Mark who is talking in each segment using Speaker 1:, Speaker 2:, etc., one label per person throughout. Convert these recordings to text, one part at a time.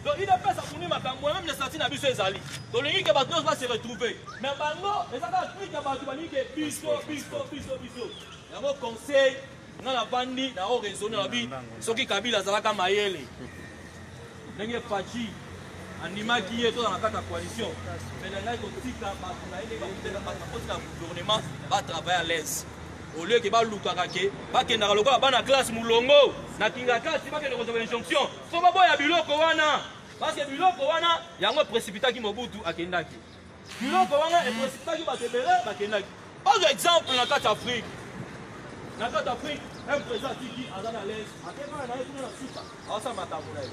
Speaker 1: Donc il a fait sa tournée moi-même les sorties n'abus les alliés. Donc les gens qui va se retrouver. Mais maintenant, les gens qui va biso. Yango conseil na la bandi na o raisonner la vie soki Kabila zalaka mayele. Ndenge Fachi animaki yeto dans la carte de coalition. Mais les gens qui tika ba na ile ba kutela ba poste na gouvernement va travailler à l'aise. Au lieu que ba lukaka ke ba kendaka lokola bana classe mulongo na kinga kasi ba kende recevoir injonction so ba boya biloko wana parce que biloko wana yango précipitaki Mobutu akendaki biloko wana e précipitaki ba tebele ba kendaki par exemple na carte Afrique un président qui azana à l'aise akeba na yetu na suka asa matambo na ye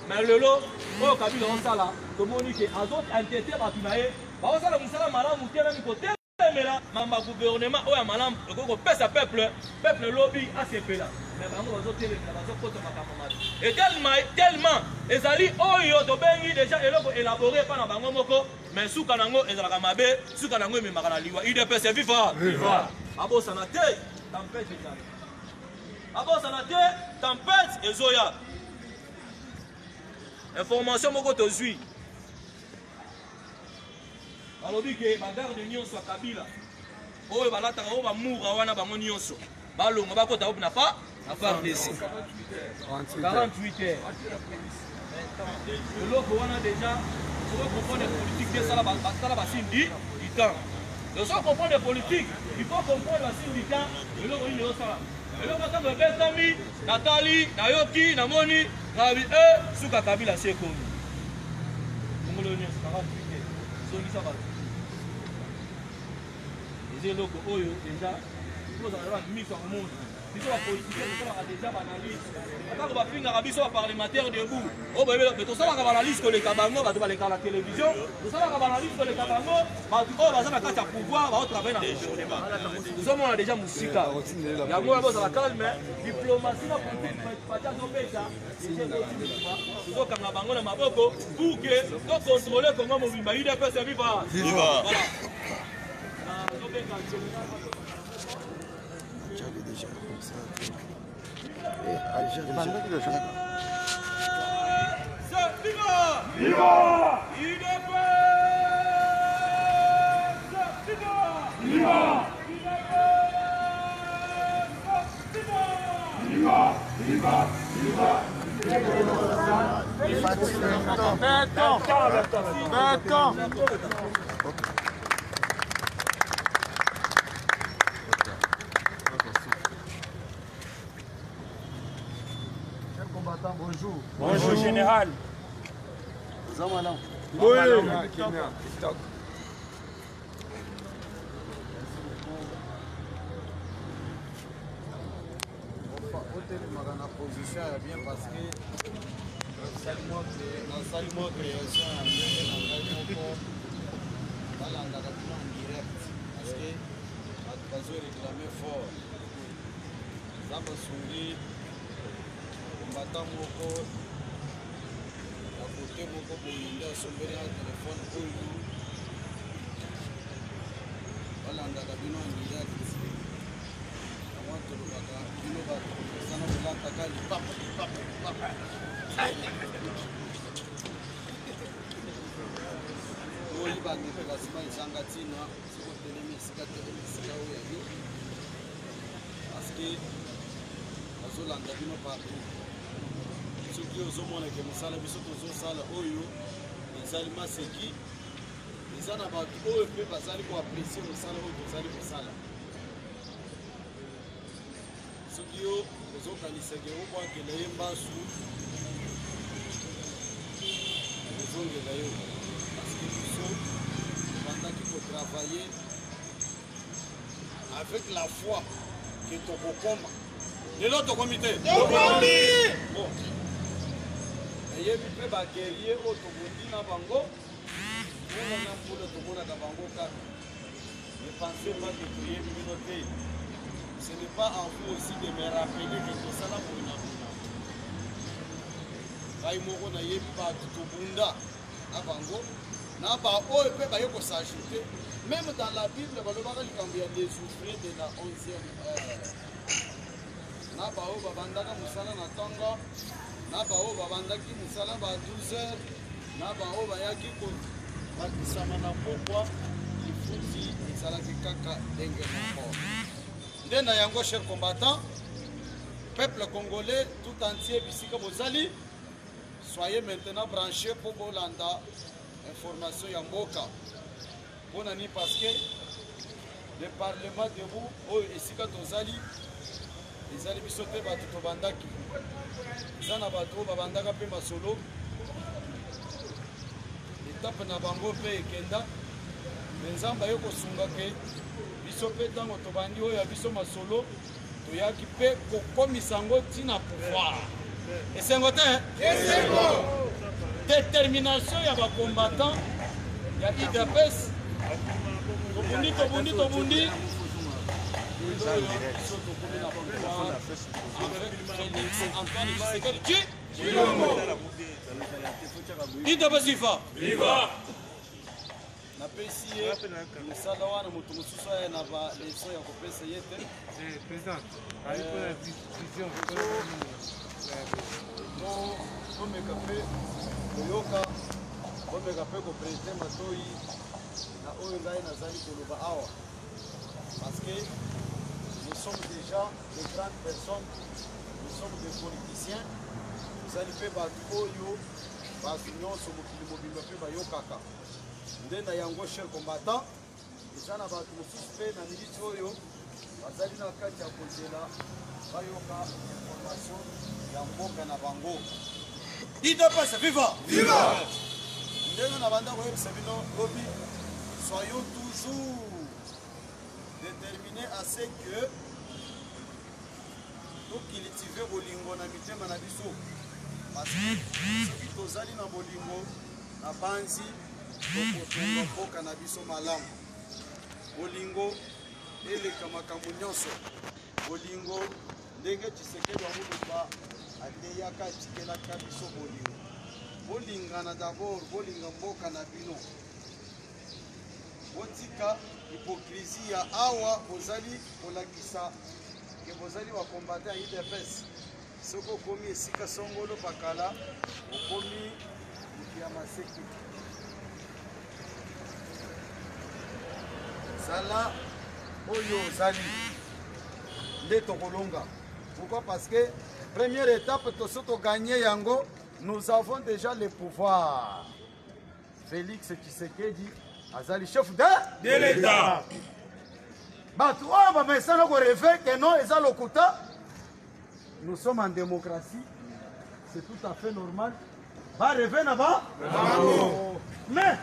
Speaker 1: mais lelo o Kabila on sala to moni ke azot entêté ba tunaye ba osala musala malamu te même côté mamba gouvernement oya malamu ko pesa peuple lobby ACP là mais bango bazotelé bazo poto makamama et tellement ezali oyo to bengi déjà eloko élaboré par na bango moko mais suka nango ezalaka mabe suka nango ememaka na liwa UDPS viva abosana te tempête ezali abosana te tempête ezoya information moko tozwi alobi ke bagarde nyonso ya Kabila oyo balataka oyo bamura wana bango nyonso balonga bakota oyo na FARDC 48 heures eloko wana déjà soko comprendre politique te sala basindi du temps soko comprendre politique il faut comprendre basindi du temps eloko nini osala eloko ntango ebetami natali nayoki namoni nabi suka Kabila se ekomi ngolo nyonso 48 heures songisa bato eloko oyo déjà vous avez mis sur le monde biso ba politiciens déjà banaliste atako bapingaka biso ba parlementaire debout o bebe tosalaka banaliste koleka bango bato baleka la télévision tosalaka banaliste koleka bango bato oyo baza na kati ya pouvoir baotravaille na gouvernement tozomona déjà mosika yango oyo bozala calme diplomatie na politique pati azobeta tozokanga bango na maboko pour que tocontrôle kongo mobimba UDPS viva
Speaker 2: Bonjour.
Speaker 3: Bonjour général.
Speaker 2: Zamalan.
Speaker 3: Oui.
Speaker 2: Ma position est bien parce que dans création en direct parce que bazo réclamer fort. Ça va sourire. Combattant moko à côté moko bolinda sombeli na téléphone oyo balandaka bino en direct avant tolobaka bino bakosana kolataka lipapa oyi badéplacement ezanga ntina sikotelemi esika telemi esika oyo ya yo parce que bazolanda bino partout soki ozomona ke mosala biso tozosala oyo ezali maseki eza na bato oyo mpe bazali koapresie mosala oyo tozali kosala soki yo ozokanisaka obwakela ye mbasu ozongela yo parceke biso ebandaki kotravaille avec la foi ke tokokoma lelo tokomi te bon eyebi mpe baguerrier oyo tobondi na bango onana mpona tomonaka bango kaka ne pensez pas que toyebi bino te ce n'est pas en vous aussi de me rappeler que tosala boyina bona ngai moko nayebi bato tobunda na bango na baoyo mpe baye kosajoute même dans la bible balobaka likambo ya désouffrir de la 11e heure na baoyo babandaka mosala na ntongo na baoyo babandaki mosala ba 12 heures na baoyo bayaki bakisama na pokwa lifuti ezalaki kaka ndenge moko nde na yango cher combattant peuple congolais tout entier bisika bozali soyez maintenant branchés pour bolanda information ya mboka mpona nini parce que le parlement debout oyo esika tozali ezali biso mpe bato tobandaki eza na bato oyo babandaka mpe masolo etape na bango mpe ekenda me nzambe aye kosunga ke biso mpe ntango tobandi oyo ya biso masolo toyaki mpe kokomisa yango ntina pouvoir esengo te détermination ya bacombattant ya idps tobundi
Speaker 1: Viva!
Speaker 2: napesi ye mosala wana moto mosusu aya na baleson ya kopesa ye te omeka mpe koyoka omeka mpe kopreside matoi na oyo ngai nazali koloba awa parce que nous sommes déjà de grandes personnes nous sommes des politiciens tozali mpe bato oyo bato nyonso mokili mobimba mpe bayokaka nde na yango cher combattant eza na bato mosusu mpe na militi oyo bazali na kati ya kozela bayoka information ya mboka na bango idps viva ndenge na banda koyebisa bino lobi soyons toujours déterminés à ce que tocultive bolingo na mitema na biso parce que soki tozali na bolingo na banzi tokotonga mboka na biso malamu bolingo eleka makambo nyonso bolingo ndenge Tshisekedi amuluka ateyaka atikelaka biso bolingo bolingana d'abord bolinga mboka na bino botika hypocrisie ya awa bozali kolakisa ke bozali bakombata ya idps soki okomi esika songolo pakala okomi ya maseki zala oyo ozali nde tokolonga pourquoi parce que première étape toso toganye yango nous avons déjà le pouvoir Félix Tshisekedi azali chef de
Speaker 1: l'État
Speaker 2: bato oyo bamesana koreve ke non eza lokuta nous sommes en démocratie c'est tout à fait normal bareve na mais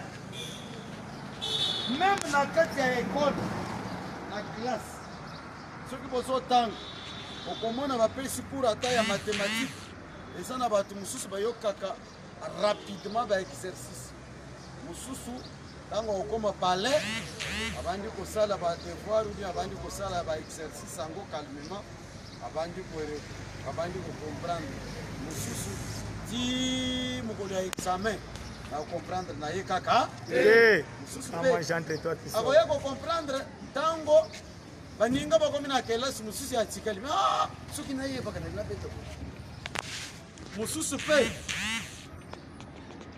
Speaker 2: même na kati ya école na classe soki bozotanga okomona bapesi cours ata ya mathématique eza na bato mosusu bayokaka rapidement baexercice mosusu ntango okoma palais abandi kosala badevoir ou bien abandi kosala baexercice yango calmement abandi kocomprendre mosusu ti mokolo ya examen na comprendre na ye kaka mosusu mpe akoya kocomprendre ntango baninga bakomi na kelasi mosusu ya tikali soki nayebaka nalinga mpe toko mosusu mpe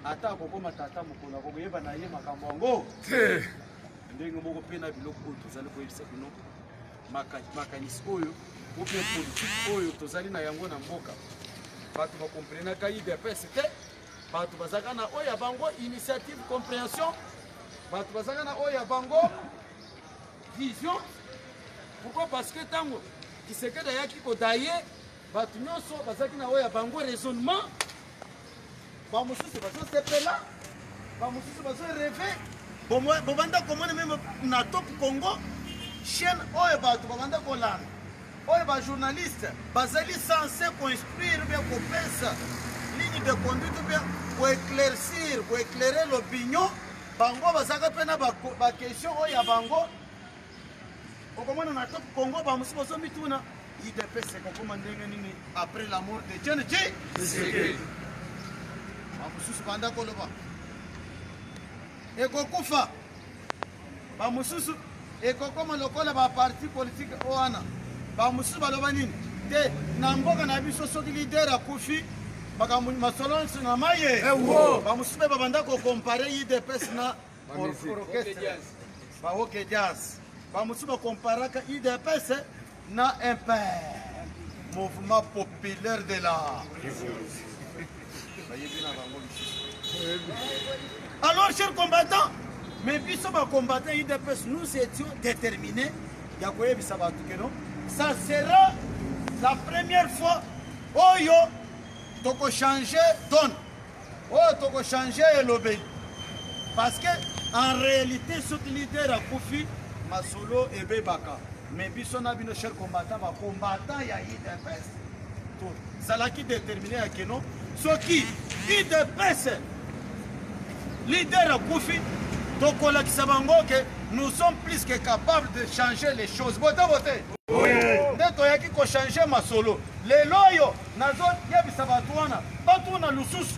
Speaker 2: ata akokoma tata mokolo akokoyeba na ye makambo yango ndenge moko mpe na biloko oyo tozali koyebisa bino makanisi oyo ope politike oyo tozali na yango na mboka bato bakomprenaka idps te bato bazalaka na oyo ya bango initiative compréhension bato bazalaka na oyo ya bango vision pourquoi parce que ntango Tshisekedi ayaki kodaye bato nyonso bazalaki na oyo ya bango raisonnement bamosusu bazosepela bamosusu bazoreve bobanda komona meme na top congo chaîne oyo bato babanda kolanda oyo bajournaliste bazali censé construire bien kopesa ligne de conduite bien koéclaircir koéclairer l'opinion bango bazaka mpe na baquestion oyo ya bango okomona na top Congo bamosusu bazomituna IDPS ekokoma ndenge nini après la mort de Etienne Tshisekedi bamosusu banda koloba ekokufa bamosusu ekokoma lokola baparti politique owana bamosusu baloba nini te na mboka na biso soki lider akufi masolonsi na maye bamosusu mpe babanda kokompare IDPS na orchestre baoke jazz bamosusu bakomparaka IDPS na MPR mouvement populaire de la alors chers combattants mais biso combattants IDPS nous étions déterminés ya koyebisa bato keno ça sera la première fois oyo toko changer donne oyo toko changer elobe parce que en réalité soki leader akufi masolo ebebaka mais biso na bino chers combattants combattant ya IDPS zalaki déterminé ya keno soki IDPS leader akufi tokolakisa bango ke nous sommes plus que capables de changer les choses bote nde toyaki kochanger masolo lelo oyo nazoyebisa bato wana batuna lususu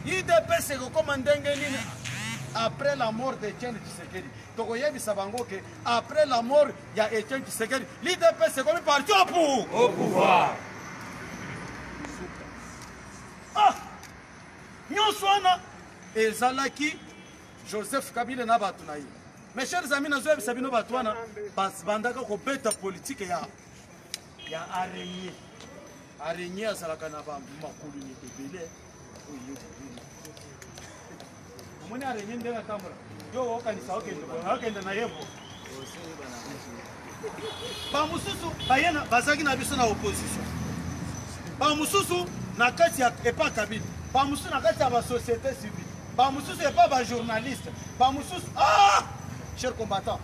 Speaker 2: IDPS ekokoma ndenge nini après la mort de Etienne Tshisekedi tokoyebisa bango ke après la mort ya Etienne Tshisekedi l'IDPS ekomi parti au pouvoir nyonso wana ezalaki Joseph Kabila na bato na ye. Mes chers amis, nazoyebisa bino bato wana bandaka kobeta politique ya araignée. Araignée azalaka na makulu ebele oyo. Omoni araignée ndenge atambola. Yo okanisa okende na yebo. Bamosusu bayena bazaki na biso na opposition. Bamosusu na kati ya epa Kabila. Bamosusu na kati ya ba société civile. Bamosusu n'est pas un journaliste. Bamosusu, chers combattants.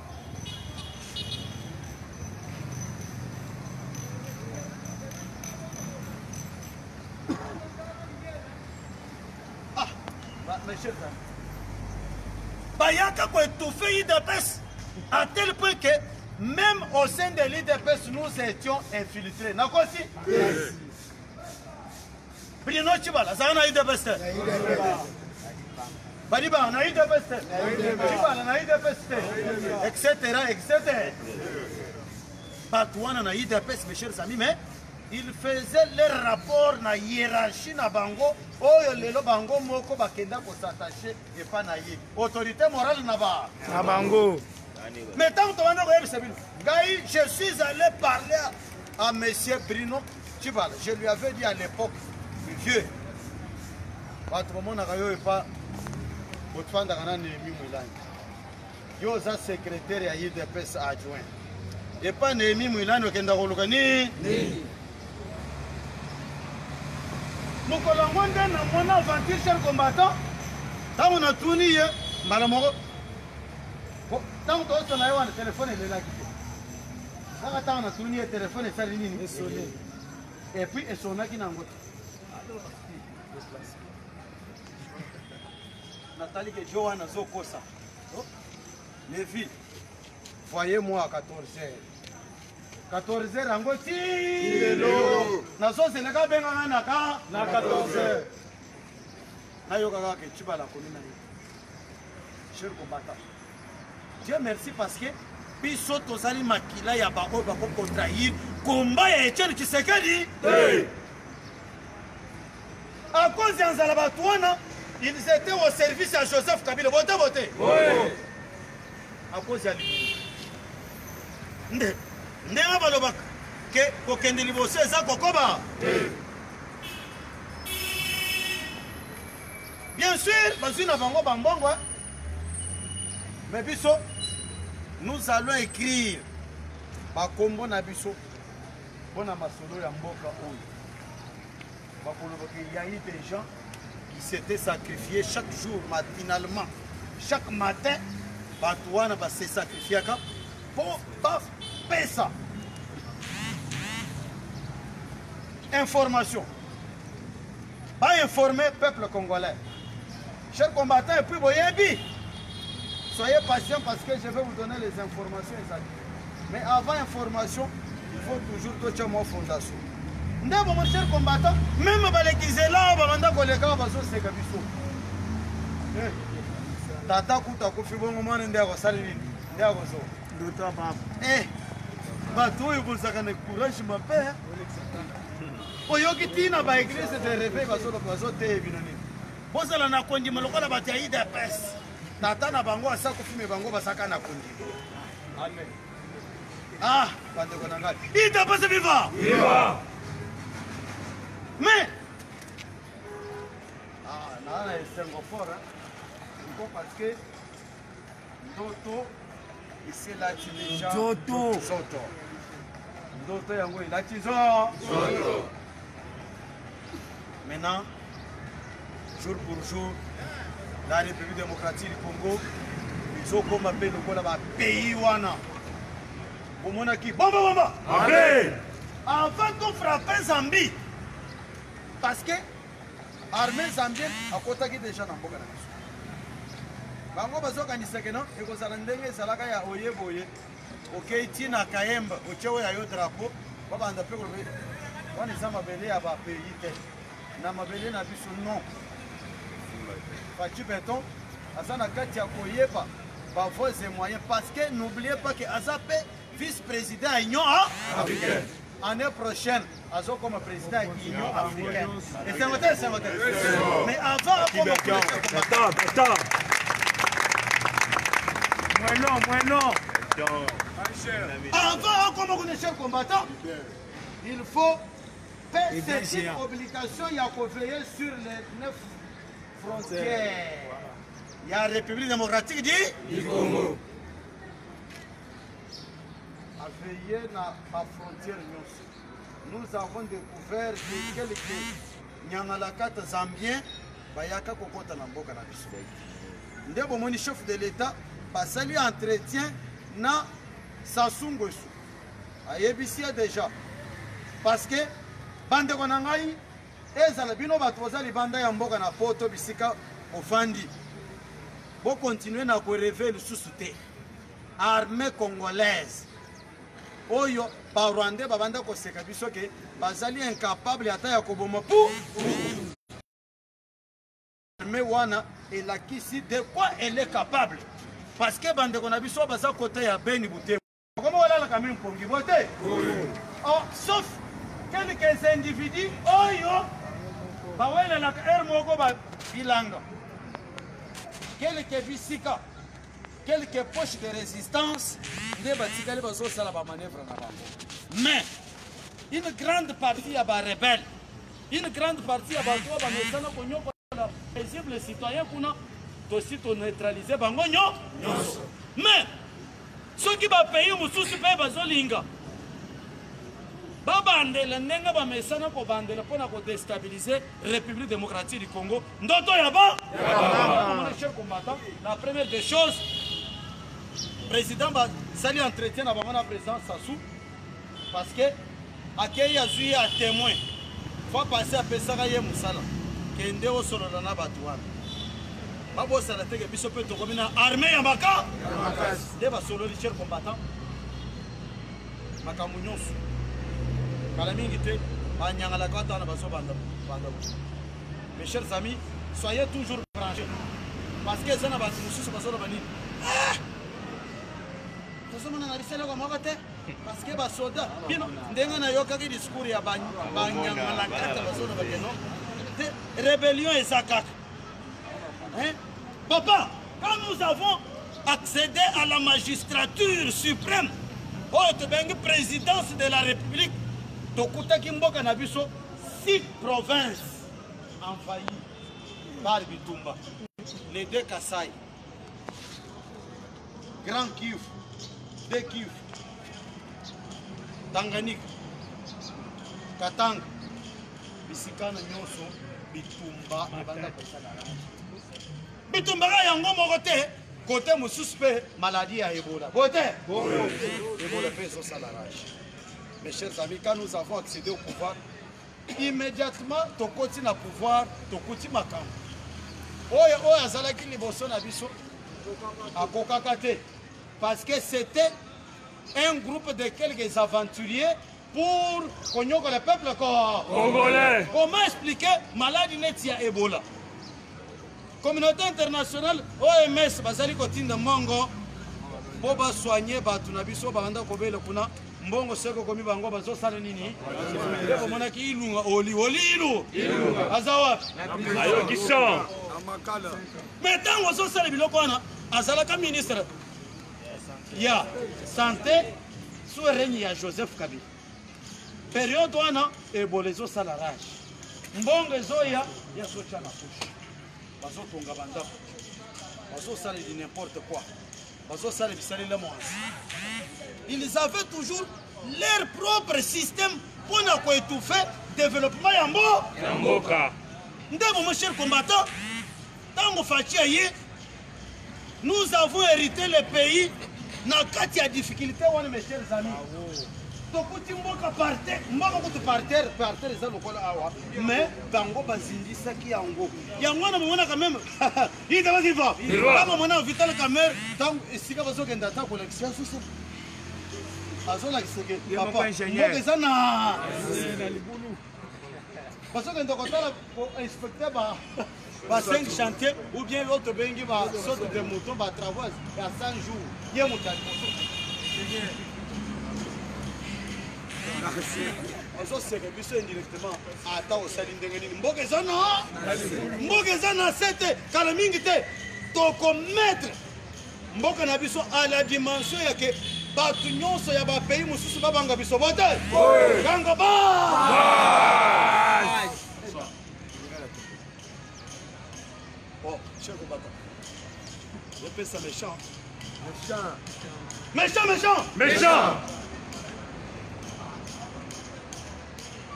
Speaker 2: Mes chers amis. Bayaka ko étouffer IDPS à tel point que même au sein de l'IDPS nous étions infiltrés. Nakosi? Bruno Tshibala, ça a IDPS. Baliba na IDPS, Tshibala na IDPS, etc. Batouana na IDPS, mes chers amis, mais ils faisaient leur rapport na hiérarchie na bango, oyo lelo bango moko bakenda ko s'attacher et pas na ye. Autorité morale na bango. Mais tant que on a je suis allé parler à monsieur Bruno Tshibala. Je lui avais dit à l'époque, vieux, votre monde n'a pas. Otfanda kana Néhémie Mwilani. Yo za secrétaire ya IDPS adjoint. Et pas Néhémie Mwilani okenda koluka ni. Mokolo ngonde na mona aventure cher combattant. Tango na tuni ye mbala moko. Tango to na yo na téléphone ele la kite. Saka tango na tuni ye téléphone esali nini sonné. Et puis esonaki na ngoto. Nathalie que Johanna Zokosa. Les filles, voyez-moi à 14h. 14h, Angoti. Nazo Sénégal benga naka na 14h. Nayoka ke Tshibala komina. Cher combattant. Dieu merci parce que biso tozali makila ya bako bako contraire combat ya Etienne Tshisekedi. À cause de Nzalabatouana, ils étaient au service à Joseph Kabila. Votez. Oui. À cause de lui. Ndenge balobaka ke kokende liboso eza kokoba. Bien sûr, bazwi na bango bambongo. Mais biso, nous allons écrire bakombo na biso pona masolo ya mboka oyo. Il y a eu des gens qui s'étaient sacrifiés chaque jour, matinalement. Chaque matin, Batouana va se sacrifier pour faire ça. information. Pas informer le peuple congolais. Chers combattants, et puis Boyebi, soyez patients parce que je vais vous donner les informations exactes. Mais avant information, il faut toujours tout mon fondation. Ndabo mon cher combattant, même les Kizela, Babanda Kolega, Baso Sekabiso. Tata Kuta Kofi Bongo Ndego Salini, Ndego So.
Speaker 3: D'autant pas.
Speaker 2: Eh, bateau, il vous a courage, ma père. Oyoki tina ba église de réveil bazo te binoni. Bozala na kondi malokola batayi de pes. Tata na bango asako fume bango basaka na kondi. Amen. Ah, bande konanga. Ita passe viva. Viva. Mais na esengo fort hein. Pourquoi parce que Ndoto ici là tu déjà Ndoto. Ndoto yango il a Soto. Maintenant, jour pour jour, la République démocratique du Congo, ils ont comme appelé le pays wana. Au monaki, bomba. Avant qu'on frappe Zambie, parce que l'armée zambienne a côté déjà dans Boga. Bango bazo kanisa que non, et qu'on s'arrendenge salaka ya oye boye, ok tina kaemba, ochewe ya yo drapeau, baba anda pe ko wana zamba bele ya ba pays te. Na mabele na biso non. Fachi Beton, Azana Katia Koyepa, va voir ses moyens parce que n'oubliez pas que Azapé, vice-président à l'Union africaine. L'année prochaine, Azo comme président de l'Union africaine. Et c'est un mais avant,
Speaker 3: Attends. Moins non.
Speaker 2: Avant, comme on connaît chef combattant, il faut c'est une obligation, il y a qu'on veiller sur les 9 frontières. Il y a la République démocratique du Congo. À veiller à la frontière, nous avons découvert que quelques Nyangalakata Zambiens, Bayaka Kokota Namboka Nabiso. Ndebo moni chef de l'État, passali entretien na Sassou Nguesso. A Yebisia déjà. Parce que bande konangai ezala bino bato bazali banda ya mboka na poto bisika ofandi bo continuer na ko rêver lisusu te armée congolaise oyo ba Rwandais babanda ko seka biso ke bazali incapable ata ya koboma pour armée wana elakisi de quoi elle est capable parce que bande kona biso baza côté ya Beni Butembo comment wala la kamine pongi bote oh sauf quelques individus, oyo, bawele la moko ba bilanga. Quelques visika, quelques poches de résistance, ne batikale bazo sala ba manœuvre na bango. Mais une grande partie à ba rebelle, une grande partie à ba to ba mesana ko nyoko la paisible citoyen kuna to sito neutraliser bango nyonso. Mais ceux qui ba pays mususu pe bazo linga. Babandela nenga ba mesana ko bandela pona ko déstabiliser République démocratique du Congo. Ndoto yaba mon cher combattant, la première des choses président ba sali entretien na ba président Sassou parce que akei azui a témoin faut passer à pesaka ye musala kende o solo na batwana babo sala teke biso pe to komina armée ya maka de ba solo cher combattant makamunyoso. Mes chers amis, soyez toujours branchés. Parce que ça n'a pas de soucis, parce que les soldats, rébellion et zakak. Papa, quand nous avons accédé à la magistrature suprême, présidence de la République, Tokuta Kimboka Nabiso, 6 provinces envahies par Bitumba. Les 2 Kassai, Grand Kivu, 2 Kivu, Tanganyika, Katanga, Bisikana Nyoso, Bitumba, Bitumba yango mokote, côté mususpe maladie à Ebola. Côté Ebola fait son salarage. Mes chers amis, quand nous avons accédé au pouvoir, immédiatement tokoti na pouvoir tokuti makambo oyo azalaki liboso na biso akokaka te parce que c'était un groupe de quelques aventuriers pour Konyoko le peuple congolais. Comment expliquer maladie neti ya Ebola? Communauté internationale OMS bazali kotinda mongo boba soigner batu na biso banda kobela kuna mbongo seko komi bango bazo sala nini lebo monaki ilunga ilu azawa
Speaker 3: Ayo Gisson.
Speaker 2: mais tango zo sala biloko wana azalaka ministre ya santé sous règne ya Joseph Kabila période wana Ebola zo sala rage mbongo ezoya ya socha na kusha bazo tonga bandako bazo sala di n'importe quoi bazo sala bisali la moise. Ils avaient toujours leur propre système pour étouffer le développement Yamboka. Mon cher combattant, dans nous avons hérité le pays dans la difficulté, mes chers amis. Mais bango bazindi saki yango yango na mona quand même il va kama mona vital camera tant sika bazo kenda ta collection sous azola kiseke papa ngeza na libulu bazo kenda kotala inspecteur ba 5 chantiers ou bien l'autre bengi ba sorte de mouton ba travaux à 100 jours ye mutali on se réussit indirectement à attendre au saline de Réni. Mbogezana, c'était Kalamingite, Tokometre. Mboganabiso à la dimension ya que Batunyon so ya ba pays mususu babanga biso bote. Ganga ba. Oh, cher combattant. Je fais ça méchant. Méchant.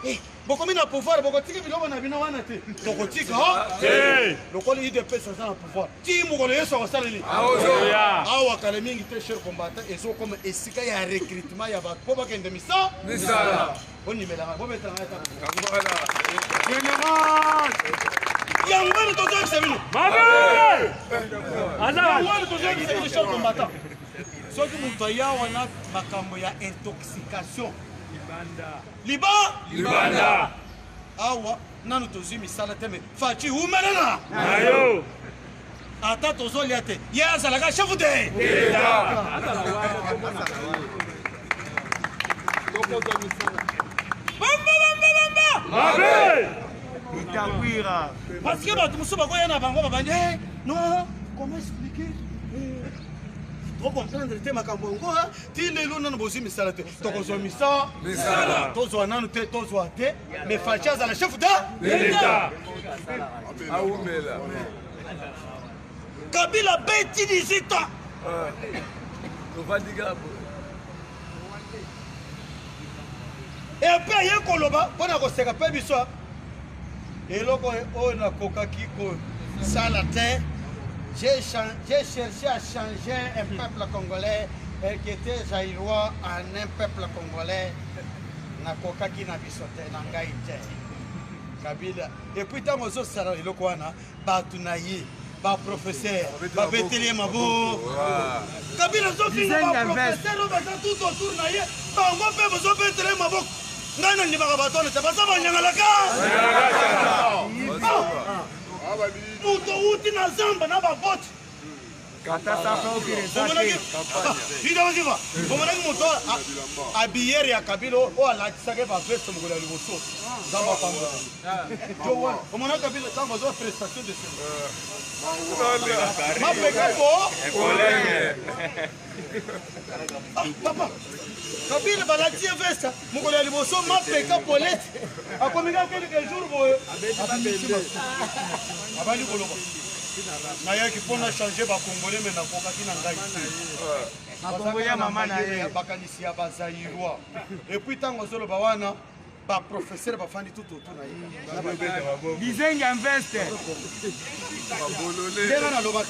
Speaker 2: Eh, beaucoup de pouvoir, beaucoup de gens na bino wana te. Tokotika ha? Eh. Lokoli ide pesa sana pouvoir. Ti mugolo yeso wasaleli. Awa kale mingi te cher combattant ezo comme esika ya recrutement ya ba po ba kende misa. Misala. Boni mela, bo beta na ta. Voilà. Général. Ya ngwana to zo kisebini. Mabe. Ana ngwana to zo kisebini cher combattant. Soki muto ya wana makambo ya intoxication. Libanda. Awa nanu tozi misala teme fachi umelana. Ayo. Ata tozo liate. Ya azalaka chef de. Bamba. Mabe.
Speaker 3: Itakwira.
Speaker 2: Parce que batu musuba ko yana bango babandi. Non, comment expliquer? Pour comprendre le thème Kambongo, il est là dans le misala te. Tokozo misa, tozo ananu te, tozo ate, mais Fachaz à la chef d'État. Kabila beti 18 ans. Et après il y a Koloba, on a conseillé pas biso. Et là on a kokaki ko salate. J'ai cherché à changer un peuple congolais qui était jaillois en un peuple congolais. Na kokaki na bisote na ngai te. Kabila. Et puis tant que ça il okwana batunayi ba professeur ba beteli mabo. Kabila zo finga ba professeur ba tout autour na ye. Ba ngo pe zo beteli mabo. Ngana ni ba batone te ba sa ba nyangala ka. Muto uti na zamba na bavoti.
Speaker 3: Kata safa ukirezake.
Speaker 2: Ida waziva. Bomana muto abiyeri ya Kabilo o ala tsake ba veste mugula liboso. Zamba pamba. Jowa. Bomana Kabilo tamba zo prestation de service. Ma peka ko. Papa. Kabilo balati veste mugula liboso ma peka polete. Akomika quelques jours boye. Abali koloba. Na yaki pona changer ba congolais mais na kokaki na ngai.
Speaker 3: Na congolais mama na ye
Speaker 2: bakanisi ya bazairwa. Et puis tango zolo ba wana ba professeur ba fandi tout autour na ye.
Speaker 3: Dizenga investe.
Speaker 2: Denga na loba.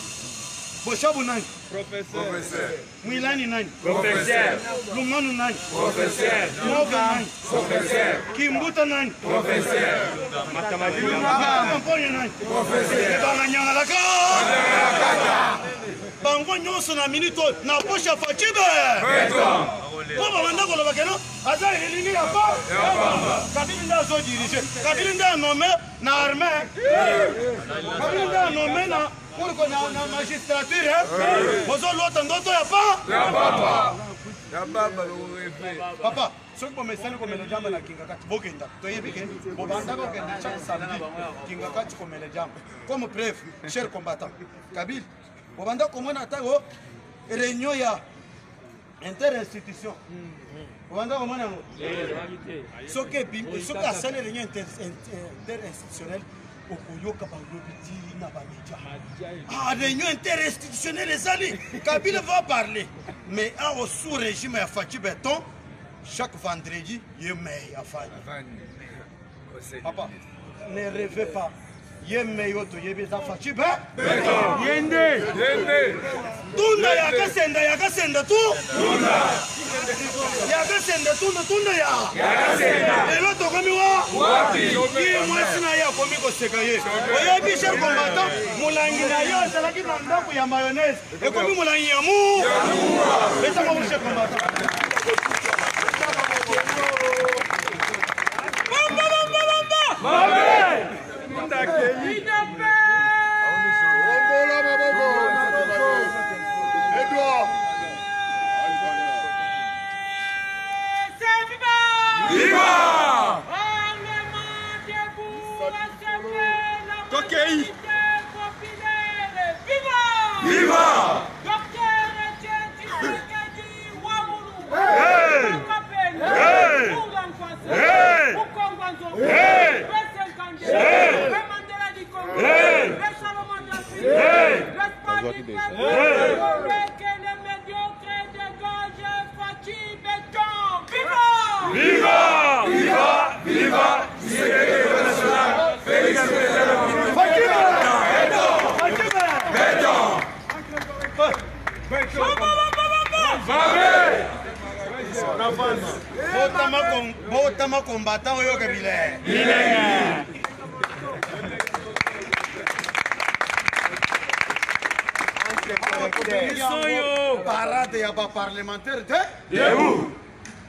Speaker 2: Boshabu nani?
Speaker 3: Professeur.
Speaker 4: Mwilani nani?
Speaker 3: Professeur.
Speaker 4: Lumanu nani?
Speaker 3: Professeur.
Speaker 4: Moga nani?
Speaker 3: Professeur.
Speaker 4: Kimbuta nani?
Speaker 3: Professeur. Mathématiques.
Speaker 4: Kamponye nani?
Speaker 3: Professeur.
Speaker 4: Banganyanga la bango nyonso na minute na poche Fachibe. Po banda ko loba keno aza elingi ya pa. Kabili nda zo dirige. Kabili nda nommé na armée. Kabili nda nommé na pour qu'on a magistrature. Bozo lota ndoto ya pa. Papa, ce que me sent comme le jambes na Kingakati, Bokenda, Toyebike, Bobanda Bokenda, chaque samedi, Kingakati comme le jambes. Comme preuve, chers combattants, Kabil, Bobanda comme on attaque réunion ya interinstitution. Bobanda comme on a ce que a salé réunion interinstitutionnelle. Ah, réunion interinstitutionnelle, les alliés. Kabila va parler. Mais au sous-régime, il y a Fatih Béton. Chaque vendredi, il y a meilleur. Papa, ne rêvez pas. Il y a meilleur. Il y a des Fatih Béton. Yende. Tunda ya kasenda ya kasenda tu. Ya kasenda tunda tunda ya. Elo tokomi wapi? Ki mwasi na ya komi ko sekaye. Oya bi cher combattant mulangi na yo salaki na ndako ya mayonnaise. E komi mulangi ya mu. Esa ko cher combattant. Bamba. Mabe. Ndake.
Speaker 3: Viva!
Speaker 1: Coquei!
Speaker 3: Viva! Viva! Viva! Viva! Viva!
Speaker 4: Botama combattant oyo kabile. Parade ya ba parlementaire
Speaker 3: Debout!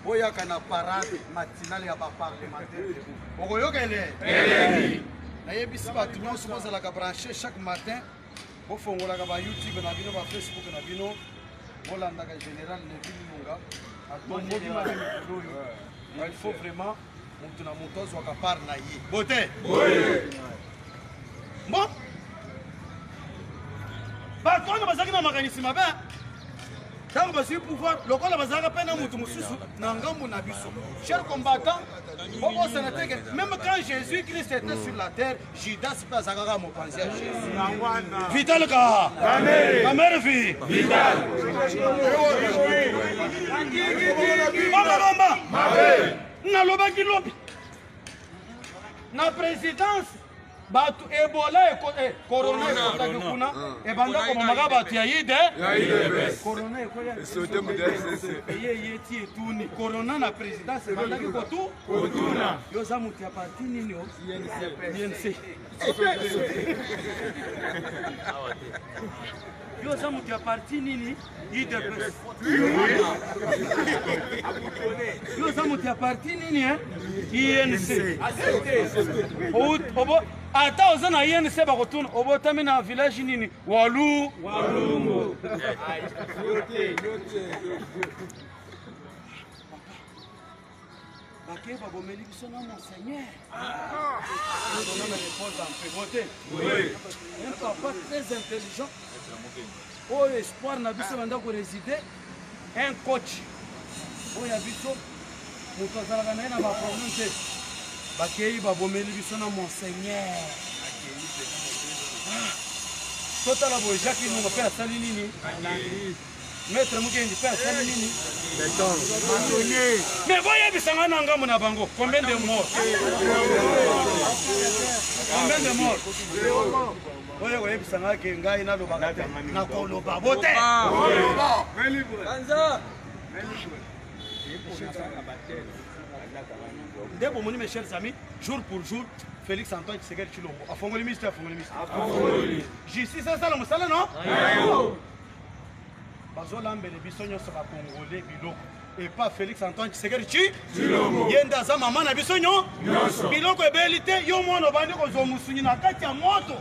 Speaker 4: Oya kana parade matinale ya ba parlementaire debout. Okoyoka ele. Nayebisi bato nyonso bazalaka branché chaque matin bofongolaka ba YouTube na bino ba Facebook na bino bolandaka général Levi Lunga atomboki mabe mikolo oyo. Il faut vraiment mutu na mutu azwaka part na ye. Bote. Bon. Bato wana bazalaki na makanisi mabe. Tant que le pouvoir, le col bazaka pena mutu mususu na ngambo na biso. Chers combattants, même quand Jésus-Christ était sur la terre, Judas pas zakaka mopanzi à Jésus. Vital ka. Kamere fi. Vital. Bamba. Mabe. Na lobaki lobi. Na présidence batu Ebola e corona ekotaki kuna ebanda komamaka bato ya yide corona ekoya eye ti etuni corona na présidence ebandaki kotuna yo za mutu ya parti nini o INC yo za mutu ya parti nini IDPS yo za mutu ya parti nini INC ata oza na INC bakotuna obotami na village nini Walungu bake babomeli biso na monseigneur un papa très intelligent oyo espoir na biso banda koreside un coach oyo ya biso moto azalaka na ye na baproblème te bakei babomeli biso na monseigneur totala boye Jacques Lunga mpe asali nini Maître Mukendi fait 5 minutes. Mais voyez bisanga nanga mona bango. Combien de morts? Combien de morts? Voyez bisanga ke ngai na loba na koloba bote. Kanza. Debo moni mes chers amis, jour pour jour Félix Antoine Tshisekedi Tshilombo. Afongoli ministre, afongoli ministre. Afongoli. Justice ça la musala non? Bazolambele biso nyonso ba Congolais biloko. Et pas Félix Antoine Tshisekedi Tshilombo. Yenda za mama na biso nyonso. Biloko ebelite yo mwana bandi ko zo musunyi na kati ya moto.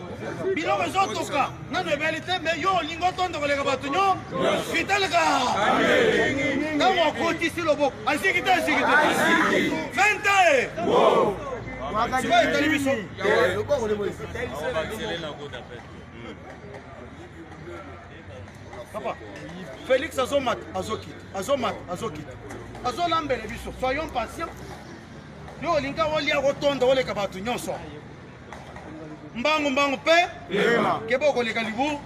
Speaker 4: Biloko ezotoka. Na no ebelite me yo lingo tondo koleka batu nyo. Fitaleka. Amen. Kama koti si lobo. Asikita. 20 ans. Tu vas être télévision. Papa, Félix Azomat, Azokit, Azolambele biso. Soyons patients. Yo linga wali akotonda wale kabatu nyonso. Mbangu pe. Kebo koleka libu.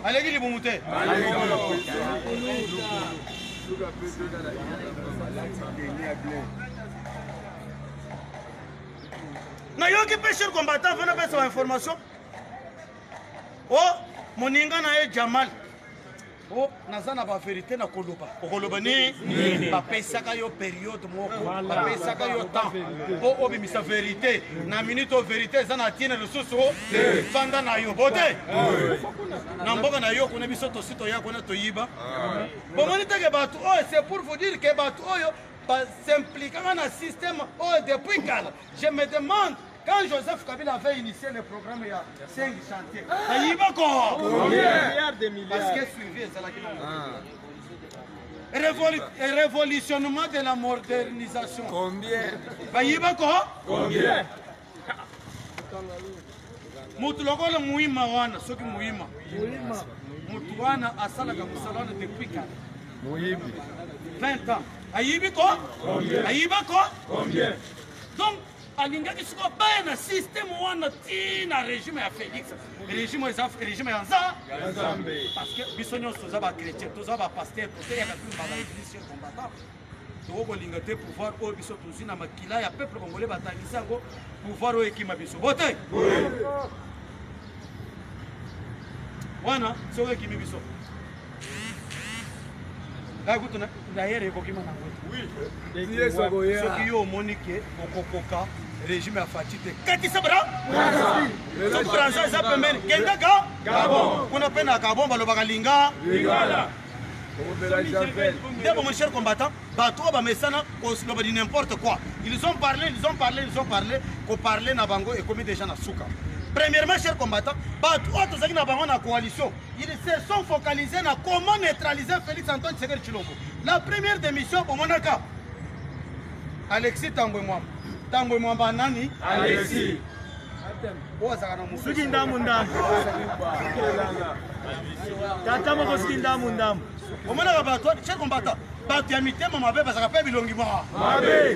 Speaker 4: Aleki libu mute. Na yo qui pêche le combattant, venez faire sa information. Oh, moninga na e Jamal. Oh, nazana ba vérité na koloba. Koloba ni ba pesaka yo période moko, ba pesaka yo temps. Oh, obimisa vérité. Na minute vérité za na tiene le soso. Fanda na yo bote. Na mboka na yo kuna biso to sito ya kuna to yiba. Bon monite ke batu, oh, c'est pour vous dire que batu oyo s'impliquant dans un système depuis quand je me demande quand Joseph Kabila avait initié le programme il y a 5 chantiers. Il va quoi? Parce que suivi révolutionnement de la modernisation. Combien? Il va quoi? Combien? Mutuloko le muima wana soki muima. Mutuana asalaka musalana depuis quand? 20 ans. Aïbi quoi? Aïba quoi? Combien? Donc, alinga qui soit pas un système ou un régime à Félix. Régime à ça. Parce que bisogno soza ba chrétien, soza ba pasteur, soza ya plus ba église combattant. Donc olinga te pouvoir o biso tuzi na makila ya peuple congolais batangisa ngo pouvoir o ekima biso. Bote. Wana so ekimi biso. D'ailleurs, oui. Ce qui est au Monique, au Kokoka, régime à Fatite. Qu'est-ce que c'est? Ce français, ça peut même. Kendaka? Gabon. On appelle à Gabon, Balobalinga. Mon cher combattant, Bato, Bamessana, n'importe quoi. Ils ont parlé, qu'on parlait Nabango et commis des gens à Souka. Premièrement, chers combattants, la coalition, ils se sont focalisés sur comment neutraliser Félix Antoine Tshisekedi Tshilombo. La première démission pour Monaka, Alexis Tambouemouamba Nani. Alexis. Chers combattants, Batiamité, mon mabe, parce que pas bilongi moi.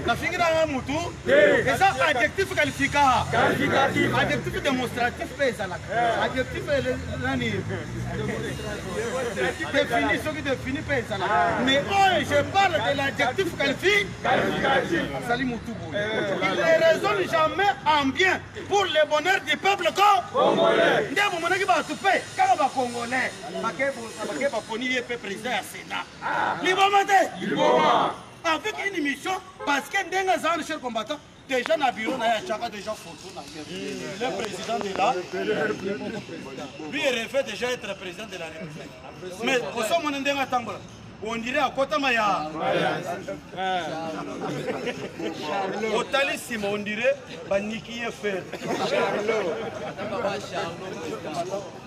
Speaker 4: La figure d'un moutou, et ça, adjectif qualificatif. Adjectif démonstratif, adjectif défini, ce qui définit pas. Mais je parle de l'adjectif qualificatif. Salut Moutou. Il ne raisonne jamais en bien pour le bonheur du peuple congolais. Ndé mon monaki ba toupé, quand ba congolais, ba poni président à Sénat. Libomate. Avec une mission, parce que Ndenga Zan, cher combattant, déjà dans le bureau, déjà photo. Le président de la lui il rêvait déjà être président de la République. Mais au sommet de Ndenga Tambola, on dirait à Kotamaya. Au Talissim, on dirait Baniki est fait.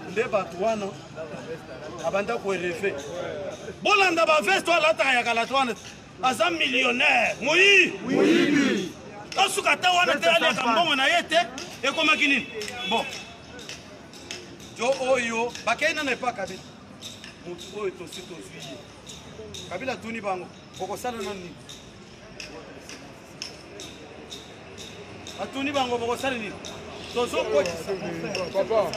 Speaker 4: Nde Batouana, Abanda Kouerefe. Bolanda Bavest, toi, la taille à la toile. Azam millionnaire. Oui. Quand tu as été allé à Kambon, on a été. Et comment qu'il bon. Jo Oyo, Bakena n'est pas Kabila. Moutou est aussi ton suivi. Kabila Touni Bango. Boko Salanani. A Touni Bango, Boko Salani. Tozo Kochi. Papa.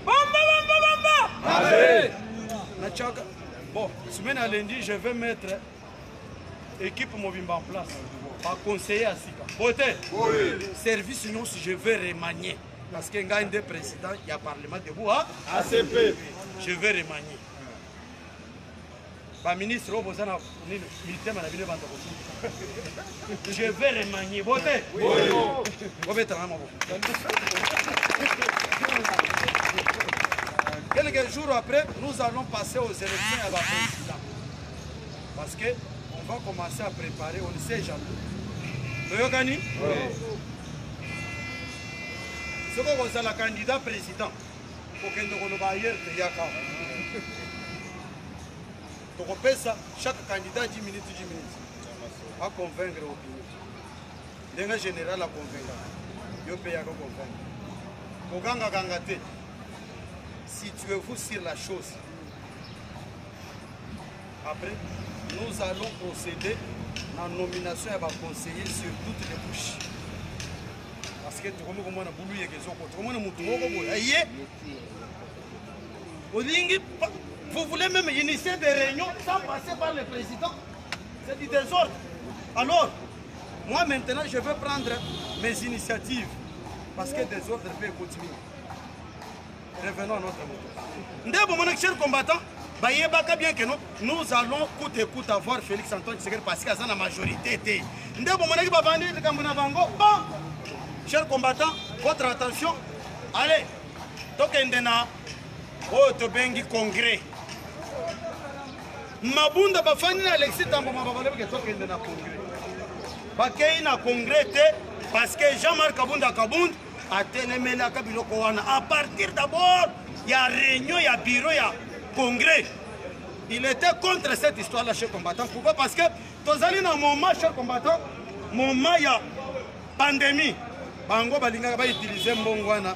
Speaker 4: Bamba. Allez. Bachaka. Bon, semaine à lundi, je vais mettre équipe Mobimba en place. Pas conseiller à Sika. Beauté. Oui. Service nous, je vais remanier. Parce qu'il y a un des présidents, il y a parlement debout à ACP. Je vais remanier. Le ministre, je vais remanier. Beauté. Oui. Quelques jours après, nous allons passer aux élections à la présidente. Parce qu'on va commencer à préparer, on ne sait jamais. Vous voyez, ce qu'on a le candidat président, pour qu'il ne soit pas ailleurs, il y a quand même. Chaque candidat 10 minutes, 10 minutes. À convaincre l'opinion. L'un général à convaincre. Il peut y convaincre. Situez-vous sur la chose. Après, nous allons procéder à la nomination et à conseiller sur toutes les couches. Parce que tout le monde a voulu que vous voulez même initier des réunions sans passer par le président. C'est du désordre. Alors, moi maintenant, je vais prendre mes initiatives. Parce que le désordre peut continuer. Revenons à notre moto. Mes chers combattants, bien que nous allons coûte et coûte avoir Félix Antoine Tshisekedi parce qu'il y a la majorité. Chers combattants, votre attention. Allez, Tokendena, Otobengi Congrès. Mabunda Bafani Alexis Tambo Mabalebe Tokendena Congrès. Bakei na Congrès parce que Jean-Marc Kabunda Kabund a télémé la Kabiloko Wana. À partir d'abord, il y a réunion, il y a bureau, il y a congrès. Il était contre cette histoire-là, chers combattants. Pourquoi? Parce que dans un moment, chers combattants, moment il y a pandémie. Bango balinga ba utiliser mbongwana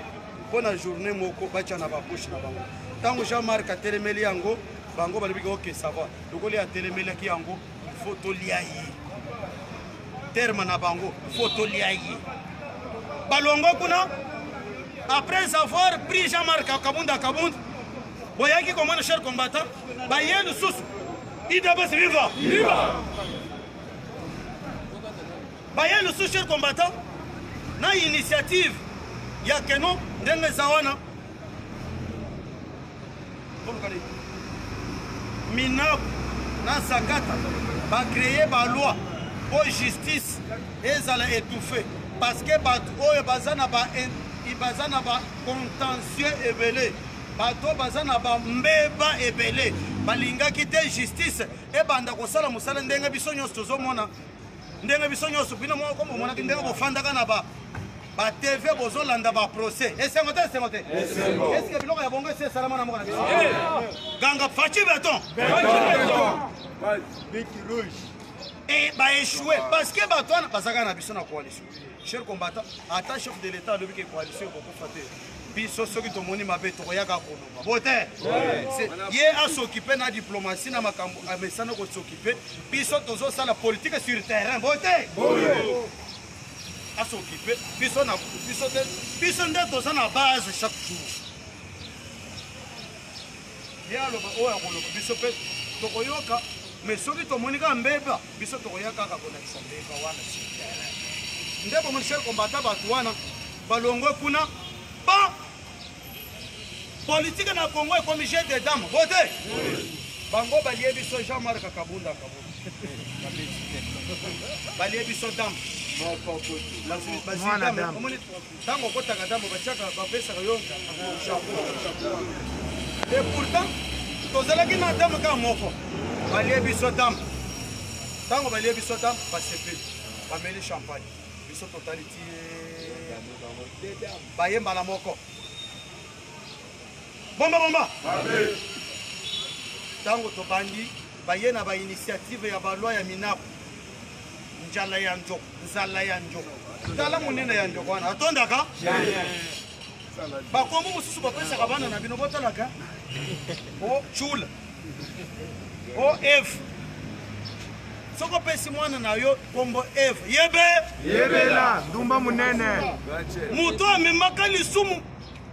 Speaker 4: pour la journée moko bacha na ba couche na bango. Tango Jean-Marc a télémeli yango, bango balibika OK ça va. Lokoli a télémeli ki yango, photo liayi. Terme na bango, photo liayi. Balongo kuna après avoir pris Jean-Marc Kabunda Kabund, voyez comment les chers combattants, Bayen le sous, Idabas viva, viva. Bayen le sous, chers combattants, na initiative, il y a que non, Denge Zawana, Minab, na Sakata, va créer ma loi pour justice et ça l'a étouffé. Parce que Bato bazana ba ibazana ba contentieux ebelé bato bazana ba mbeba ebelé balinga kite justice e banda kosala musala ndenga biso nyonso tozomona ndenga biso nyonso bino moko mona ndenga bofanda kana ba TV bozolanda ba procès esengote est-ce que biloko ya bongo c'est salama na moko na biso ganga fachi beton biki rouge et bah échoué parce que Batouane Bazaka n'a pas de coalition. Chers combattants, attache chef de l'État depuis que la coalition pour faire. Puis ceux qui ont moni ma bête, on y a qu'à voter. Hier à s'occuper de la diplomatie, na makambo, à mesana qu'on s'occuper. Puis ceux qui ont la politique sur le terrain, voter. À s'occuper. Puis on a, puis on a la base chaque jour. Hier le oh on le puis on peut tokoyoka. Mais ceux qui ont moni mbeba, puis ceux qui ont yaka kabona kisambeka wana si. Ndebo mon cher combattant Batouana, balongo kuna ba politique na Congo est comme jet de dames. Votez. Bango balie biso Jean-Marc Kabunda Kabunda. Balie biso dame. Mwana dame. Tango kota kadamo bachaka bapesa yonga. Et pourtant, tozalaki na dame ka moko. Balie biso dame. Tango balie biso dame basepe. Bameli champagne. Biso totality bayemba la moko. Bomba bomba. Tango tobandi bayena ba initiative ya balwa ya minapu. Njala ya njo, nzala ya njo. Tala munene ya njo kwana. Atondaka? Bakombo mususu bapesa kabana na bino botalaka. O chula. O F. Soko pesi mwana na yo kombo F. Yebela, ndumba munene. Muto amemaka lisumu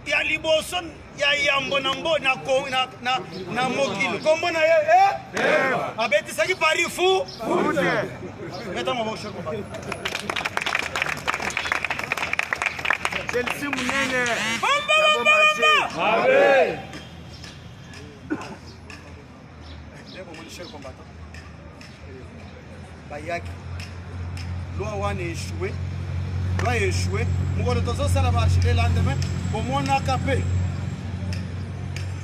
Speaker 4: ya liboso ya yambo na mbo na mokili kombo na ye abetisaki pari fu meta maboko Cher Combattant.
Speaker 3: Chelsea munene
Speaker 4: Cher Combattant bayaki loi wana échoué loi échoué mokolo tozosala marche le lendemain bomonaka mpe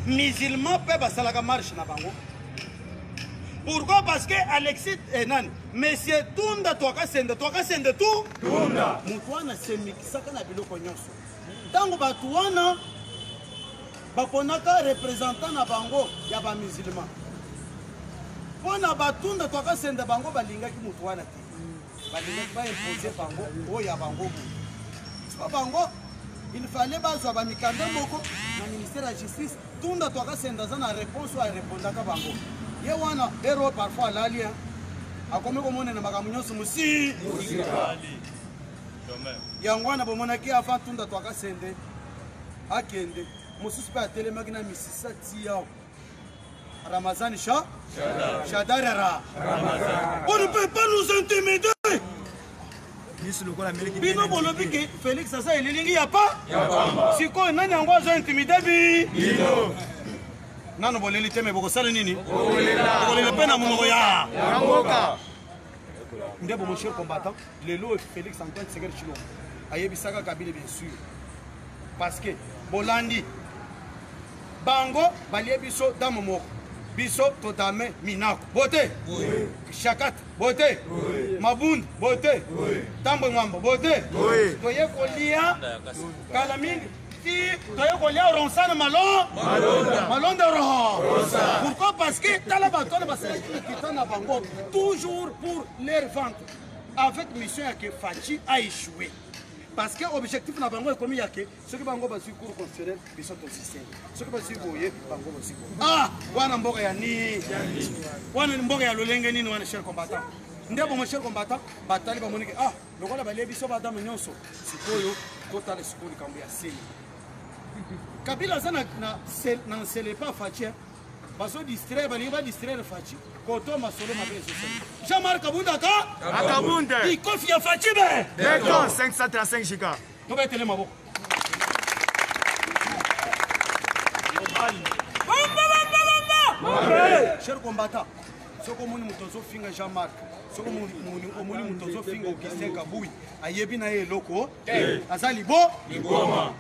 Speaker 4: musulman mpe basalaka marche na bango. Pourquoi? Parce que Alexis Enan, Monsieur Tunda twakasende tu Tunda mutu wana semikisaka na biloko nyonso ntango bato wana baponaka représentant na bango ya bamusulman mpona batunda twakasende bango balingaki mutu wana te balingaki baimpose bango oyo ya bango boye so bango il fallait bazwa bamikanda moko na ministère ya justice tunda twakasende aza na réponse oyo arépondaka bango ye wana ero parfois alali akomi komonena makambo nyonso mosi yango wana bomonaki avant tunda twakasende akende mosusu mpe atelemaki na misisa tiao Ramazan Shadarara. On ne peut pas nous intimider. Bino bolobi ke Félix asa elilingi ya pa siko nani yango azo intimider bi bino nano boleli teme bokosala nini bokolela pe na monoko ya ngoka ndebo mon cher combattant lelo Félix Antoine Tshisekedi Tshilombo ayebisaka Kabila bien sûr parce que bolandi bango balie biso damo moko biso totame minako bote shakat bote mabund bote tambo ngamba bote toye kolia kala mingi ti toye kolia ronsana malonda roho pourquoi? Parce que tala bato na basala kitana bango toujours pour leur vente avec mission ya que Fachi a échoué. Parce que l'objectif na bango est comme yake ceux qui bango basu cours constitutionnel biso to système ceux qui basu boye bango basu wana mboka ya ni wana mboka ya lolenge nini wana cher combattant ndebo mon cher combattant batali ba monike lokola ba lebiso ba dame nyonso sikoyo totale sikoli kambo ya seni Kabila zana na sele pas Fachi baso distraire ba liba distraire Fachi koto masolo mabezo Jean-Marc Kabunda
Speaker 3: Kabunda
Speaker 4: ikofi ya Fachi be
Speaker 3: D'accord 535 giga
Speaker 4: to ba tele maboko cher combattant soko moni mutozo finga Jean-Marc soko moni mutozo finga Augustin Kabui ayebi na ye loko azali bo liboma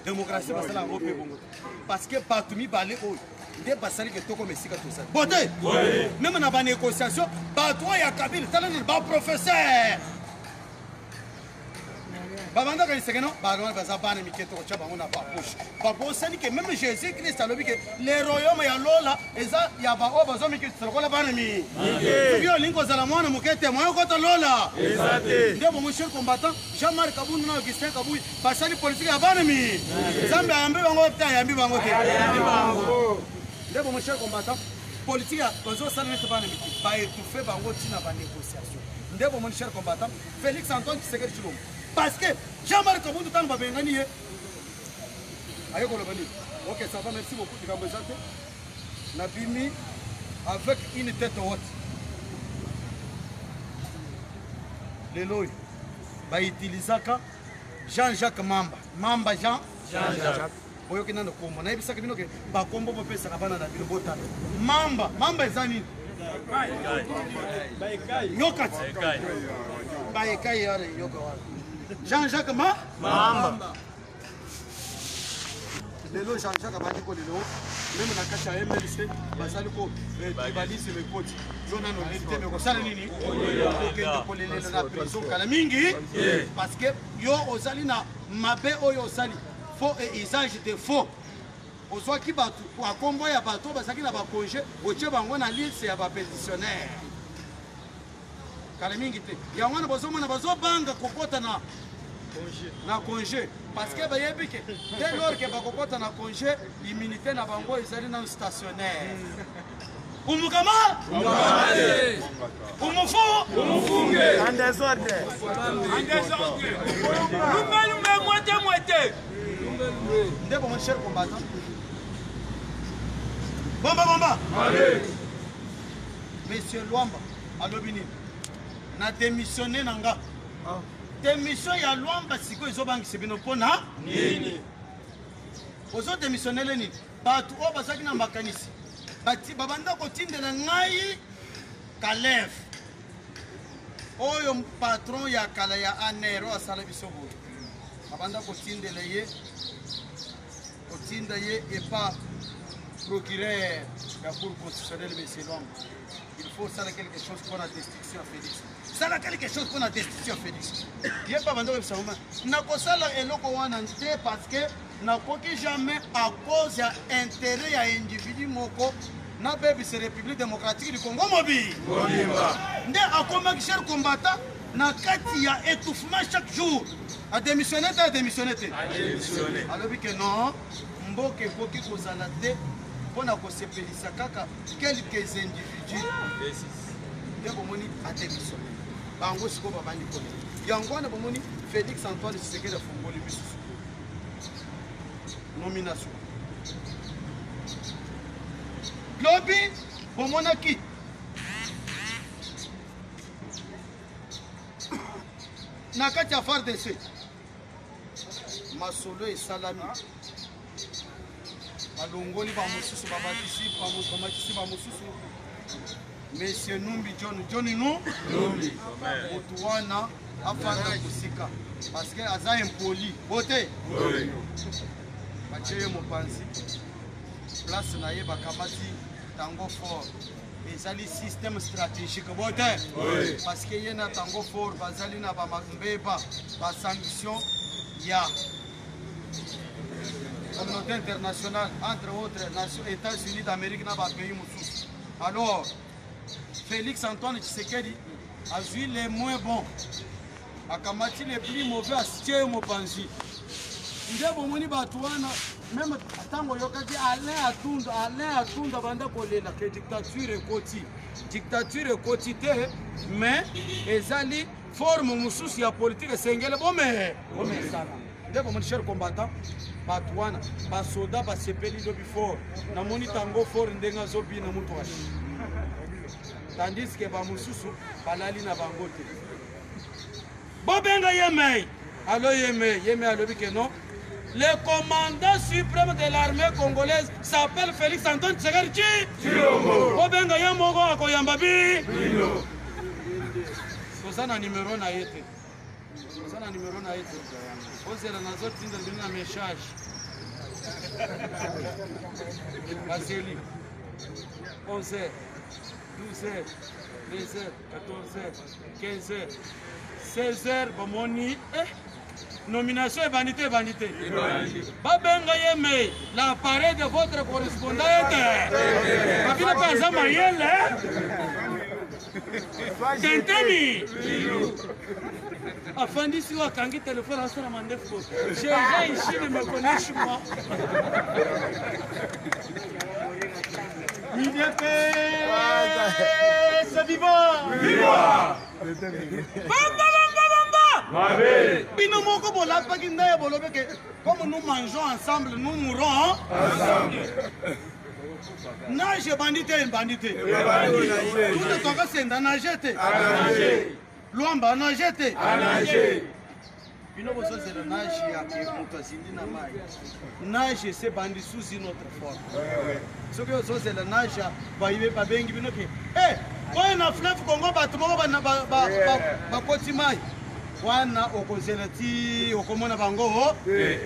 Speaker 4: démocratie basala ngo pe bongo parce que batumi balé oyo nde basali ke toko mesika tout ça bote même na ba négociation bato ya Kabila talani ba professeur babanda ka isekeno balona baza bana miketo ko chaba ngona pa push ba bosani ke même Jésus Christ alobi ke le royaume ya lola eza ya ba o bazo miketo ko la bana mi bio linko zala mwana mukete moyo ko to lola ezate ndebo mon cher combattant Jean-Marc Kabunda na Augustin Kabui basali politique ya bana mi zambe ambe bango ta yambi bango te ndebo mon cher combattant politique ya bazo sala net bana mi ba étouffer bango tina ba négociation ndebo mon cher combattant Félix Antoine Tshisekedi Tshilombo parce que Jean-Marc Kabunda tant babengani ye ayeko lobani OK ça va merci beaucoup dikambo zate na bimi avec une tête haute lelo ba utilisaka Jean-Jacques Mamba Jean-Jacques oyo kinana kombo na ebisaka bino ke ba kombo bopesa bana na bino botana Mamba ezani Yokat Baekai yare yoka wa Jean-Jacques Mamba lelo Jean-Jacques abandi ko lelo même na kati ya MLC basali ko tribalisme koti zona no lite me ko sala nini okende ko lelo na prison kala mingi parce que yo ozali na mabe oyo ozali faux et usage de faux ozwa ki batu kwa kombo ya bato basaki na ba congé oche bango na liste ya ba pétitionnaire kala mingi te yango na bozo mona bazo banga kokota na congé parce que bayebi ke dès lors que bakokota na congé immunité na bango ezali na stationnaire umukama umufu umufunge
Speaker 3: en désordre
Speaker 1: moitié
Speaker 4: ndebo mon cher combattant bomba monsieur Luamba alobi nini na démissionné nanga démission ya Luamba siko ezobangisa bino mpona nini ozo démissionnele nini bato oyo bazalaki na makanisi babanda kotindela ngai Kalef oyo patron ya kala ya Anero asala biso boye babanda kotindela ye kotinda ye epa procureur la Cour constitutionnelle, M. Lombe. Il faut ça quelque chose pour la destitution à Félix. Ça quelque chose pour la destitution à Félix. Il n'y a pas besoin de ça. N'a pas ça là et l'autre parce que n'a pas jamais à cause de l'intérêt à individu moko n'a pas vu cette République démocratique du Congo mobile. N'est à comment cher combattant n'a kati ya étouffement chaque jour. A démissionné, à démissionné. Alors que non, mboke koki kozala te. On a sepelisa kaka quelques individus nde bomoni ademissionné bango siko babandi kone yango wana bomoni Félix Antoine Tshisekedi afungoli biso nomination lobi bomonaki na kati ya FARDC masolo esalami balongoli bamosusu bamatisi bamosusu monsieur Numbi John Numbi motu wana afanda kosika parce que aza impoli bote batie ye mopanzi place na ye bakamati tango fort ezali système stratégique bote parce que ye na tango fort bazali na bambeba basanction ya communauté internationale, entre autres nations, États-Unis d'Amérique, dans les pays moussous. Alors, Félix Antoine Tshisekedi a joué les moins bons, a combattu les plus mauvais à Stie Mopanzi. Il y a beaucoup de batouana, même tant que Yokaki Alain Atunda Banda Kolela, que dictature est quotidie. Dictature est quotidienne, mais les alliés forment moussous la politique, c'est un bon mais nde mon cher combattant batwana basoda basepeli lobi fort na moni tango fort ndenga zobi na mutu washi tandis que ba mususu balali na bango te bobenga yeme allo yeme alobi que non le commandant suprême de l'armée congolaise s'appelle Félix Antoine Tshisekedi bobenga yemoko akoyamba bi kozana numéro na yete kozana numéro na yete ozela nazo tinda ndina message Baseli 11h 12h 13h 14h 15h 16h bomoni nomination et vanité babenga yeme l'appareil de votre correspondant kabila kaza mayele tenteni afandi si wakangi téléphone asala mandefo j'ai ici ne me connais moi IDP c'est vivant bamba bino moko bolapaki ndaye bolobe que comme nous mangeons ensemble nous mourrons ensemble nage bandite tout le temps c'est nagete Luamba nagete bino bosoze le nage ya mutazindi na mai nage c'est bandi sous une autre forme ce que bosoze le nage baibe babengi bino ke oyo na fleuve Congo bato moko ba koti mai wana okozela ti okomona bango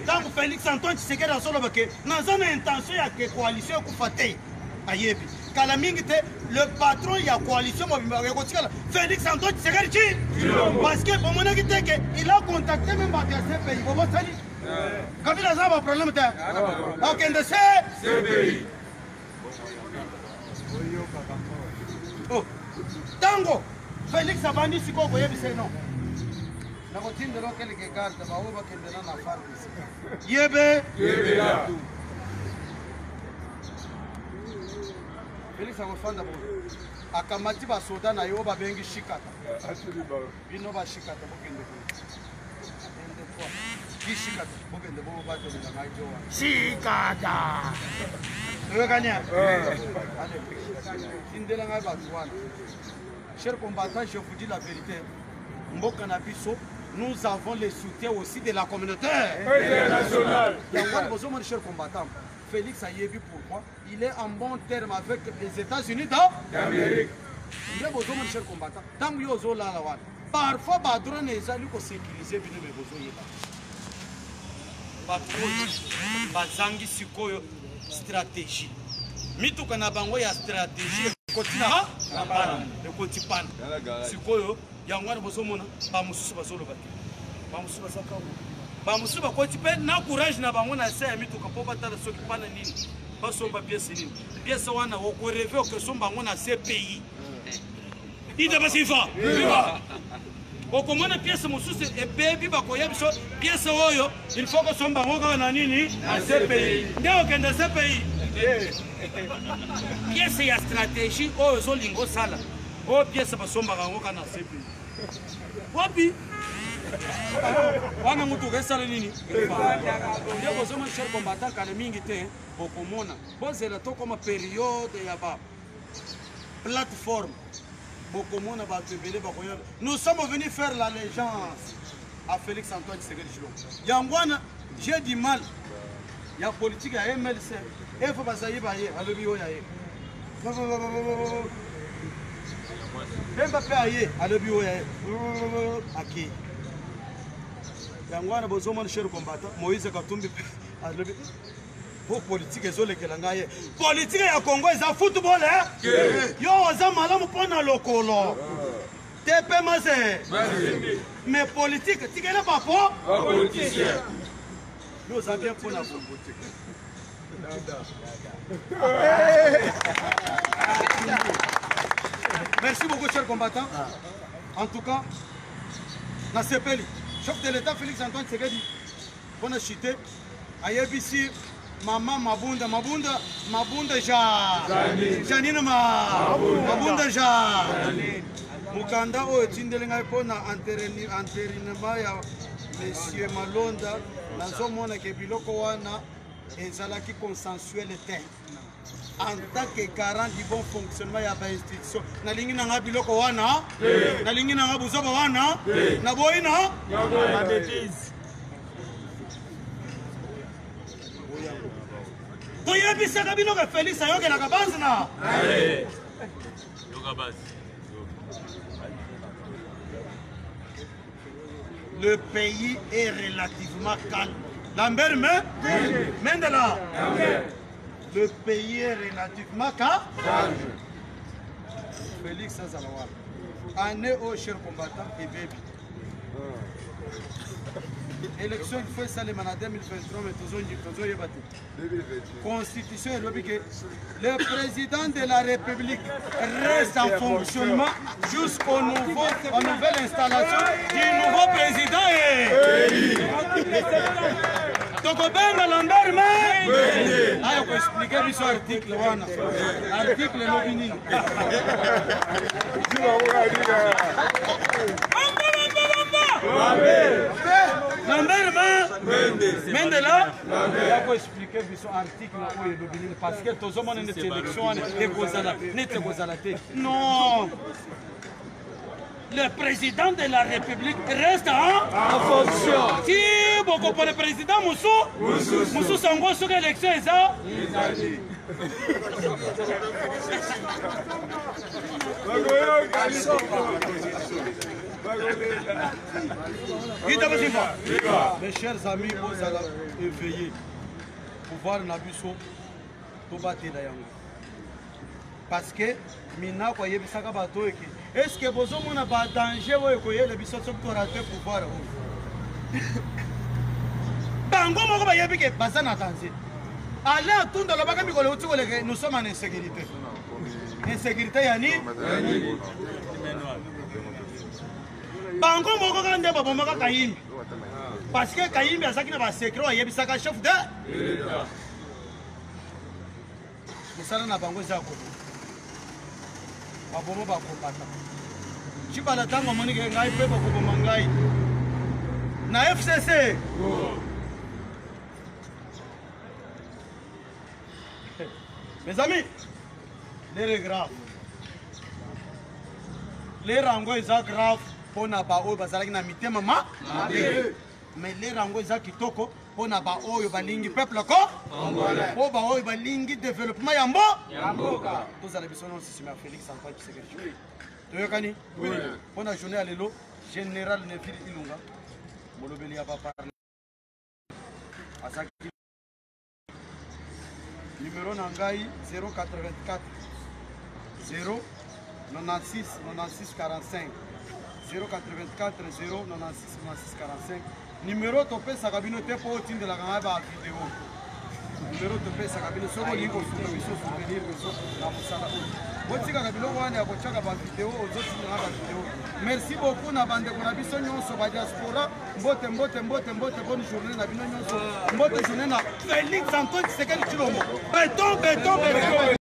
Speaker 4: tango Félix Antoine Tshisekedi azoloba ke naza na intention ya ke coalition ekufa te ayebi kala mingi te le patron ya coalition mobimba ekotikala Félix Antoine Tshisekedi parce que bomonaki te ke il a contacté même bato ya CPI bobosali kabila aza ba problème te akende CPI tango Félix abandi sikoyo koyebisa non nakotindela keleke garde baoyo bakendela na FARDC yebe Félix akofanda bo akamati basoda na yo babengi shikata bino bashikata bokende shikata bokende bo batelela ngai jowa shikata
Speaker 2: Chers combattants, je vous dis la vérité. Mbokanabiso, nous avons le soutien aussi de la communauté internationale. Chers combattants, Félix Ayebi, pourquoi? Il est en bon terme avec les États-Unis d'Amérique. Chers combattants, parfois, Badron est allé pour sécuriser les besoins. Bazangi sikoyo stratégie. Mituka na bango ya stratégie kotina le kotipana. Sikoyo yangwana bozomona ba mususu bazoloba. Ba mususu bazaka. Ba mususu bakotipe na courage na bango na se mituka po batala soki pana nini. Basomba pièce nini. Pièce wana wo ko rêver que somba bango na CPI. Ida basifa. Viva. Okomona pièce mosusu ebebi bakoya biso pièce oyo il faut que somba ngoka na nini na CPI ndio kenda CPI pièce ya stratégie oyo zolingo sala o pièce basomba ngoka na CPI wapi wana mutu kesala nini ndio bozoma cher combattant kana mingi te okomona bozela to comme période ya ba plateforme. Nous sommes venus faire l'allégeance à Félix Antoine Tshisekedi Tshilombo. Yangwana, j'ai du mal. Il y a politique à MLC. Il faut pas y aller à l'obio yaé. Mbappé aye à l'obio yaé. Aki. Yangwana bozoman cher combattant Moïse Katumbi à l'obio. Pour politique ezolekelanga politique ya Congo eza football yo oza malamu pona lokolo tepe maze mais politique tikele papo politicien yo oza bien pona politique. Merci beaucoup chers combattants. En tout cas na sepeli chef de l'état Félix Antoine Tshisekedi pona chité ayebisi Maman Mabunda Janine Mabunda Mukanda o tindelenga pona anterinema ya Monsieur Malonda nazomona ke biloko wana ezalaki consensuel te en tant que garant du bon fonctionnement ya ba institution nalingi nanga biloko wana nalingi nanga buzoba wana na boina na bêtise. Félix le pays est relativement calme. Lambert, Mendela. Le pays est relativement calme. Félix Azalawa. Année au cher combattant et baby. Élection il faut ça les mandat 2023 mais toujours Constitution le président de la République reste en fonctionnement jusqu'au nouvelle installation du nouveau président donc ben Lambert mais il faut expliquer sur article article l'opinion Mendela, il faut expliquer son article parce que tout le monde est élection non. Le président de la République reste en fonction. Si beaucoup pour le président Moussou Sango sur l'élection est ça. Mes chers amis, vous allez éveiller pour voir Nabuso pour battre la yango. Parce que mina kwa yebisaka bato eke. Est-ce que vous avez un danger ou ekoye le biso pour rater pouvoir? Bango moko ba yebike baza na danger. Allez à tout dans le bagami ko le uti ko le nous sommes en insécurité. Insécurité yani? Bango moko ka ndeba bomaka kayimbi. Parce que kayimbi azaki na ba secret wa yebisaka chef de l'État. Musala na bango za ko. Babomo ba kopata. Chibala tango moni ke ngai pe ba ko mangai. Na FCC.
Speaker 4: Mes amis, l'air est grave. L'air rango est grave pour na ba oyo bazalaki na mitema ma. Mais l'air rango est kitoko pour na ba oyo balingi peuple ko. Po ba oyo balingi développement ya mboka. Tozala biso non si ma Félix Antoine Tshisekedi. Toyokani? Oui. Pour la journée à l'élo, général Neville Ilunga. Molobeli a pas parlé. Numéro Nangaï 084 0 96 96 45 084 0 96 96 45. Numéro topé Sakabino te pour au de la Gamba vidéo. Numéro topé Sakabino Soko Ligo Soumission souvenir na Moussala. Botika Kabilo wana ya kochaka ba vidéo ozosi na ba vidéo. Merci beaucoup na bande kona biso nyonso ba diaspora. Mbote bonne journée na bino nyonso. Mbote journée na Félix Antoine Tshisekedi Tshilombo. Béton.